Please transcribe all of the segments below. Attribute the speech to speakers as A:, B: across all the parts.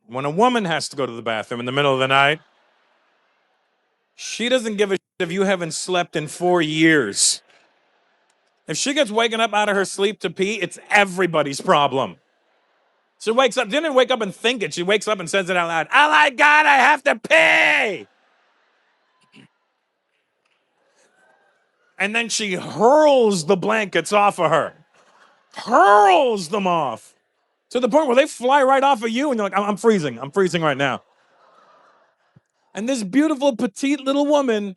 A: When a woman has to go to the bathroom in the middle of the night, she doesn't give a shit if you haven't slept in 4 years. If she gets waken up out of her sleep to pee, it's everybody's problem. She wakes up, didn't wake up and think it. She wakes up and says it out loud. Oh my God, I have to pee. And then she hurls the blankets off of her. Hurls them off. To the point where they fly right off of you and you're like, I'm freezing. I'm freezing right now. And this beautiful, petite little woman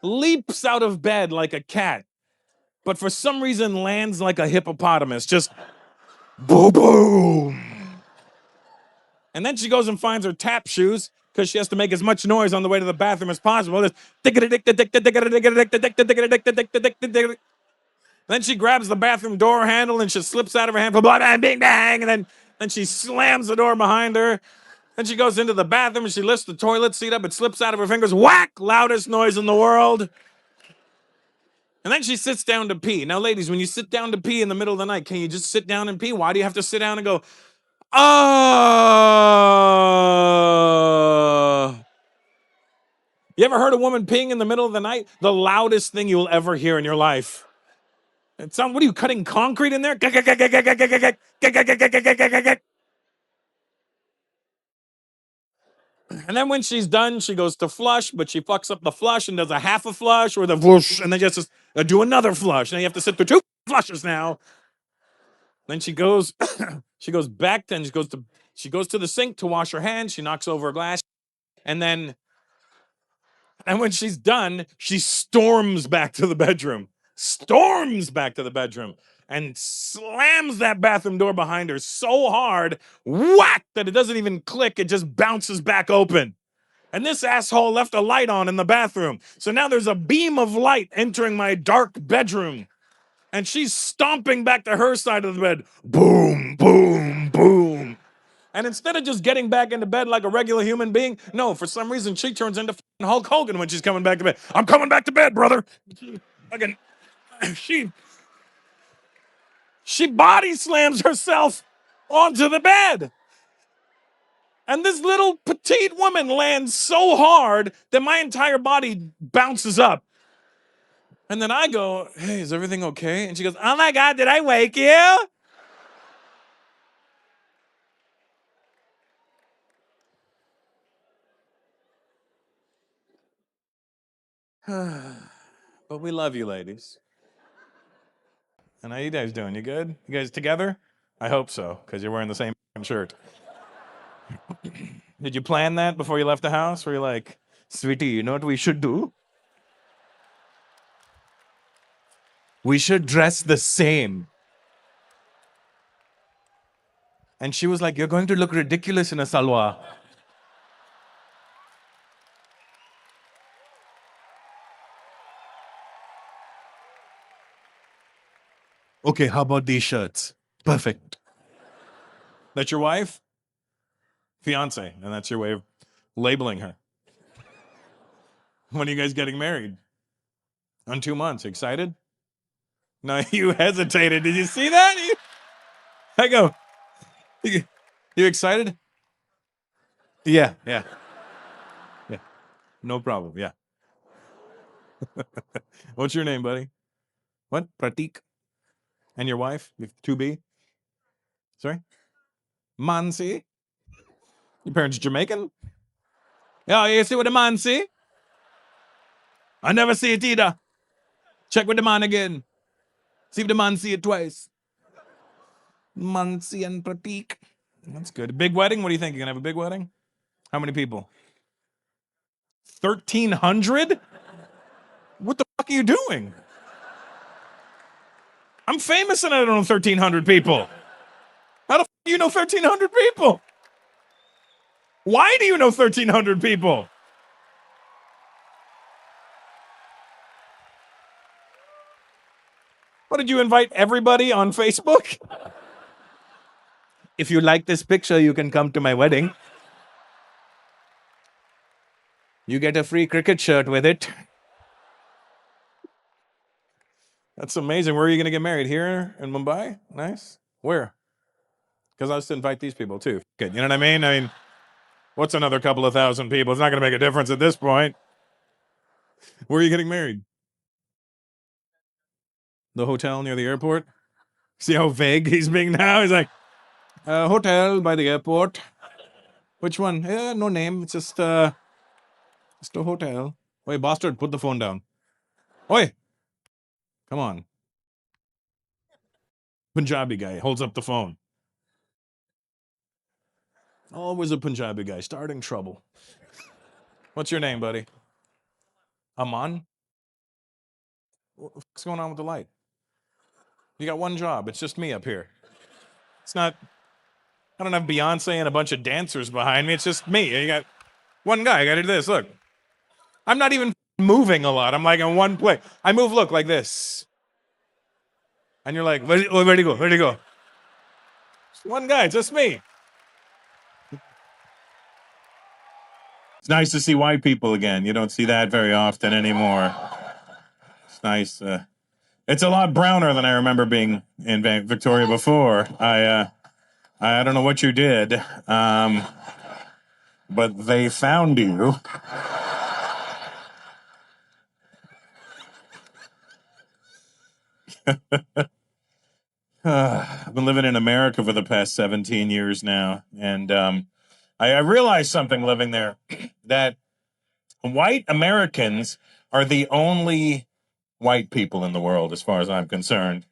A: leaps out of bed like a cat, but for some reason lands like a hippopotamus. Just boom, boom. And then she goes and finds her tap shoes because she has to make as much noise on the way to the bathroom as possible. Then she grabs the bathroom door handle and she slips out of her hand, blah, blah, bing, bang, and then she slams the door behind her. Then she goes into the bathroom and she lifts the toilet seat up. It slips out of her fingers. Whack! Loudest noise in the world. And then she sits down to pee. Now, ladies, when you sit down to pee in the middle of the night, can you just sit down and pee? Why do you have to sit down and go, oh? You ever heard a woman peeing in the middle of the night? The loudest thing you'll ever hear in your life. What are you, cutting concrete in there? And then when she's done, she goes to flush, but she fucks up the flush and does a half a flush or the whoosh, and then just do another flush. Now you have to sit through 2 flushes now. Then she goes, she goes back. Then she goes to the sink to wash her hands. She knocks over a glass, and when she's done, she storms back to the bedroom. Storms back to the bedroom and slams that bathroom door behind her so hard, whack, that it doesn't even click. It just bounces back open. And this asshole left a light on in the bathroom. So now there's a beam of light entering my dark bedroom. And she's stomping back to her side of the bed. Boom, boom, boom. And instead of just getting back into bed like a regular human being, no, for some reason she turns into Hulk Hogan when she's coming back to bed. I'm coming back to bed, brother. Again, she body slams herself onto the bed. And this little petite woman lands so hard that my entire body bounces up. And then I go, hey, is everything okay? And she goes, oh my God, did I wake you? But we love you, ladies. And how you guys doing? You good? You guys together? I hope so, because you're wearing the same shirt. Did you plan that before you left the house? Were you like, sweetie, you know what we should do? We should dress the same. And she was like, you're going to look ridiculous in a salwar. Okay, how about these shirts? Perfect. That's your wife? Fiance, and that's your way of labeling her. When are you guys getting married? On 2 months. Excited? No, you hesitated. Did you see that? I go, you excited? Yeah, yeah, yeah. No problem. Yeah. What's your name, buddy? What? Pratik? And your wife? You have 2B? Sorry? Mansi? Your parents Jamaican? Yeah, you see what the man see? I never see it either. Check with the man again. See if the man see it twice. Mansi and Pratik. That's good. Big wedding? What do you think? You gonna have a big wedding? How many people? 1,300? What the fuck are you doing? I'm famous and I don't know 1,300 people. How the fuck do you know 1,300 people? Why do you know 1,300 people? What, did you invite everybody on Facebook? If you like this picture, you can come to my wedding. You get a free cricket shirt with it. That's amazing. Where are you going to get married? Here in Mumbai? Nice. Where? Because I was to invite these people too. Good. You know what I mean? What's another couple of thousand people? It's not going to make a difference at this point. Where are you getting married? The hotel near the airport? See how vague he's being now? He's like, hotel by the airport. Which one? No name. It's just a hotel. Wait, bastard, put the phone down. Oi, come on. Punjabi guy holds up the phone. Always a Punjabi guy, starting trouble. What's your name, buddy? Aman? What's going on with the light? You got one job. It's just me up here. It's not, I don't have Beyonce and a bunch of dancers behind me. It's just me. You got one guy. I got to do this. Look, I'm not even moving a lot. I'm like in one place. I move, look, like this. And you're like, where'd he go? Where'd he go? It's one guy, just me. It's nice to see white people again. You don't see that very often anymore. It's nice. It's a lot browner than I remember being in Victoria before. I don't know what you did, but they found you. I've been living in America for the past 17 years now, and I realized something living there, that white Americans are the only white people in the world, as far as I'm concerned.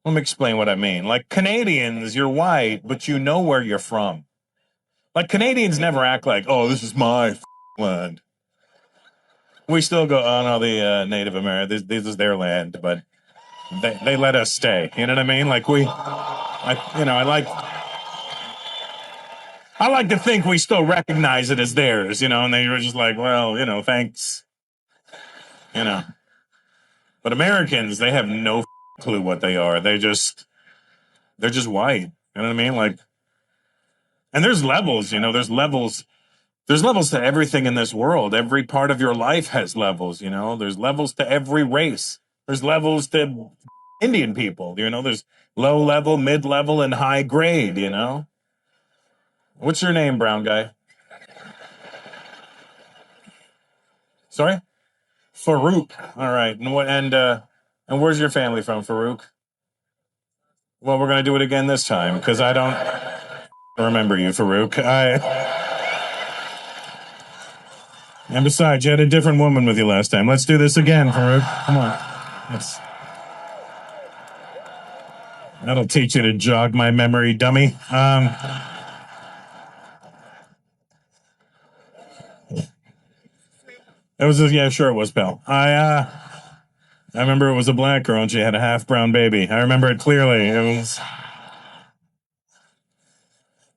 A: Let me explain what I mean. Like Canadians, you're white, but you know where you're from. Like Canadians never act like, oh, this is my land. We still go, oh no, the Native Americans, this is their land, but they let us stay. You know what I mean? Like I like to think we still recognize it as theirs, and they were just like, well, thanks, But Americans, they have no clue what they are. They're just white. You know what I mean? Like, and there's levels, there's levels. There's levels to everything in this world. Every part of your life has levels, There's levels to every race. There's levels to Indian people, There's low level, mid level, and high grade, What's your name, brown guy? Sorry? Farouk. All right. And where's your family from, Farouk? Well, we're gonna do it again this time because I don't remember you, Farouk. And besides, you had a different woman with you last time. Let's do this again, Farouk. Come on. That'll teach you to jog my memory, dummy. Yeah, sure it was, pal. I remember it was a black girl and she had a half brown baby. I remember it clearly. It was.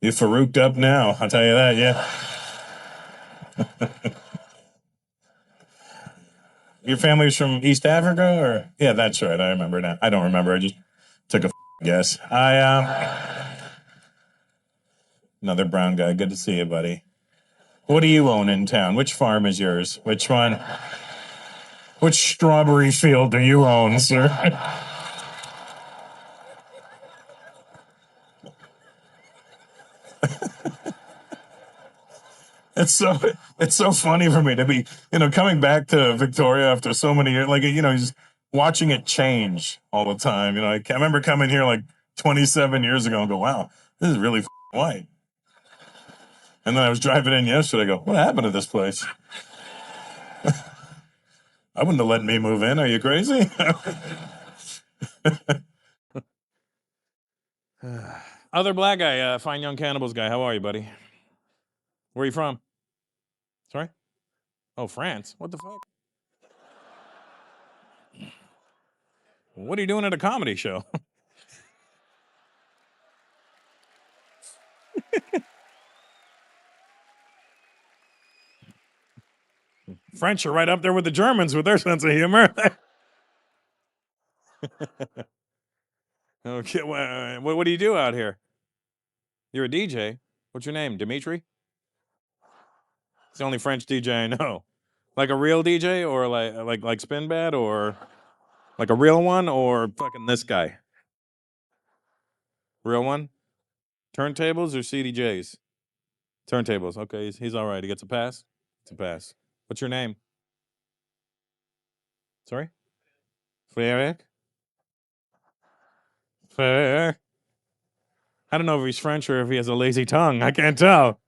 A: You Farouked up now, I'll tell you that, yeah. Your family's from East Africa, or? Yeah, that's right, I remember now. I don't remember, I just took a guess. Another brown guy, good to see you, buddy. What do you own in town? Which farm is yours? Which one? Which strawberry field do you own, sir? It's so funny for me to be, coming back to Victoria after so many years, like, just watching it change all the time. I remember coming here like 27 years ago and go, wow, this is really white. And then I was driving in yesterday, I go, what happened to this place? I wouldn't have let me move in. Are you crazy? Other black guy, fine young cannibals guy. How are you, buddy? Where are you from? Sorry? Oh, France. What the fuck? What are you doing at a comedy show? French are right up there with the Germans with their sense of humor. Okay, what do you do out here? You're a DJ. What's your name? Dimitri? It's the only French DJ I know. Like a real DJ, or like Spin Bad, or like a real one, or fucking this guy? Real one? Turntables or CDJs? Turntables. Okay, he's all right. He gets a pass. It's a pass. What's your name? Sorry? Frederick? Frederick? I don't know if he's French or if he has a lazy tongue. I can't tell.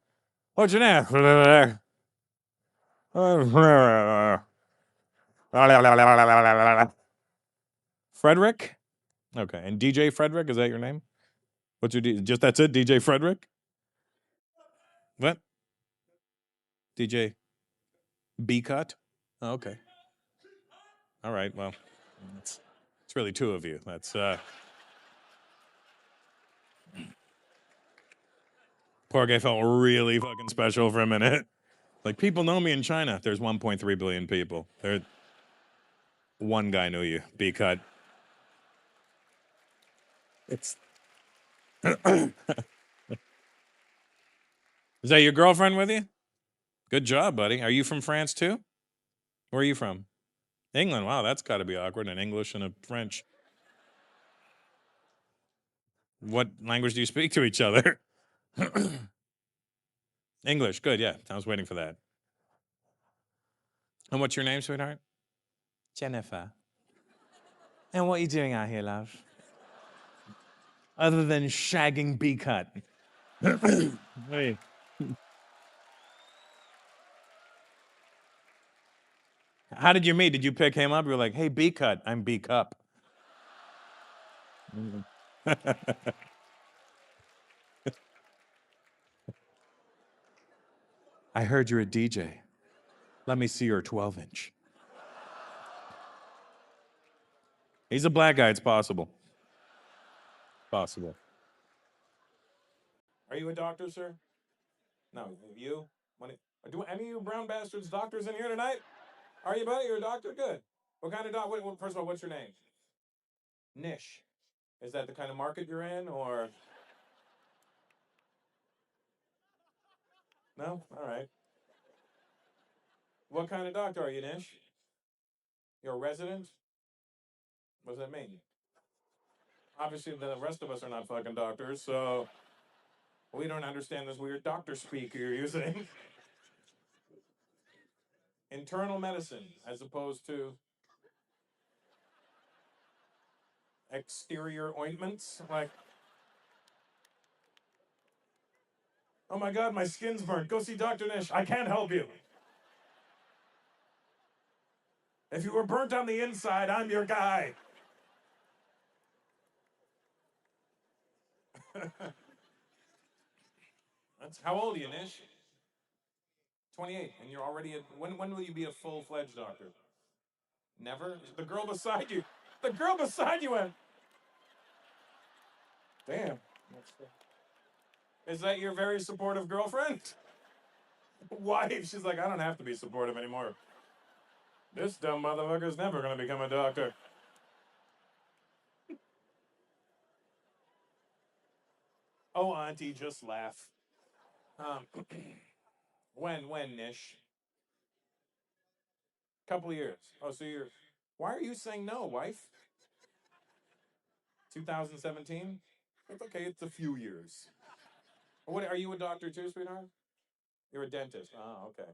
A: What's your name? Frederick? Frederick? Okay. And DJ Frederick, is that your name? What's your just that's it? DJ Frederick? What? DJ B cut? Oh, okay. All right. Well, it's really two of you. That's poor guy felt really fucking special for a minute. Like people know me in China. There's 1.3 billion people. There, one guy knew you. B cut. It's. Is that your girlfriend with you? Good job, buddy. Are you from France too? Where are you from? England. Wow, that's got to be awkward. An English and a French. What language do you speak to each other? English. Good. Yeah, I was waiting for that. And what's your name, sweetheart? Jennifer. And what are you doing out here, love? Other than shagging B cut. Hey. How did you meet? Did you pick him up? You were like, hey, B cut, I'm B cup. I heard you're a DJ. Let me see your 12-inch. He's a black guy. It's possible. Possible. Are you a doctor, sir? No, you? Do any of you brown bastards doctors in here tonight? Are you, buddy? You're a doctor? Good. What kind of doctor? First of all, what's your name? Niche. Is that the kind of market you're in, or? No? All right. What kind of doctor are you, Niche? You're a resident? What does that mean? Obviously, the rest of us are not fucking doctors, so we don't understand this weird doctor speak you're using. Internal medicine, as opposed to exterior ointments, like. Oh my God, my skin's burnt. Go see Dr. Nish. I can't help you. If you were burnt on the inside, I'm your guy. That's how old are you, Nish? 28, and you're already when will you be a full-fledged doctor? Never? The girl beside you. The girl beside you went. Damn. Is that your very supportive girlfriend? Wife. She's like, I don't have to be supportive anymore. This dumb motherfucker's never gonna become a doctor. Oh, auntie, just laugh. Um, when, Nish? Couple of years. Oh, so you're. Why are you saying no, wife? 2017? It's okay. It's a few years. What are you a doctor too, sweetheart? You're a dentist. Oh, okay.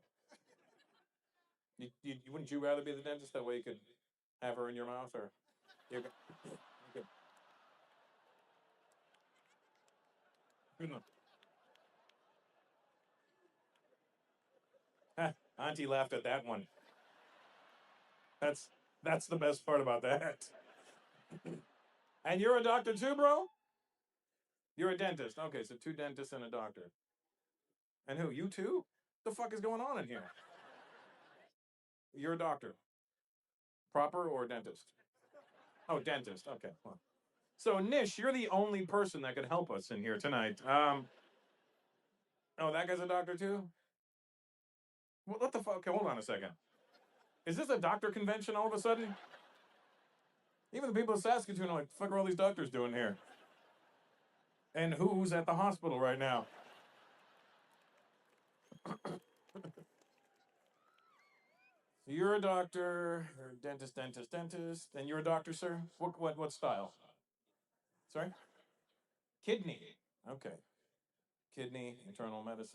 A: Wouldn't you rather be the dentist? That way you could have her in your mouth, or you could. Auntie laughed at that one. That's that's the best part about that. And you're a doctor too, bro? You're a dentist. Okay, so two dentists and a doctor. And who? You too? The fuck is going on in here? You're a doctor. Proper or dentist? Oh, dentist. Okay. Well. So Nish, you're the only person that could help us in here tonight. Oh, that guy's a doctor too? What the fuck? Okay, hold on a second. Is this a doctor convention all of a sudden? Even the people of Saskatoon are like, fuck are all these doctors doing here? And who's at the hospital right now? You're a doctor, you're a dentist, and you're a doctor, sir? What style? Sorry? Kidney. Okay. Kidney, internal medicine.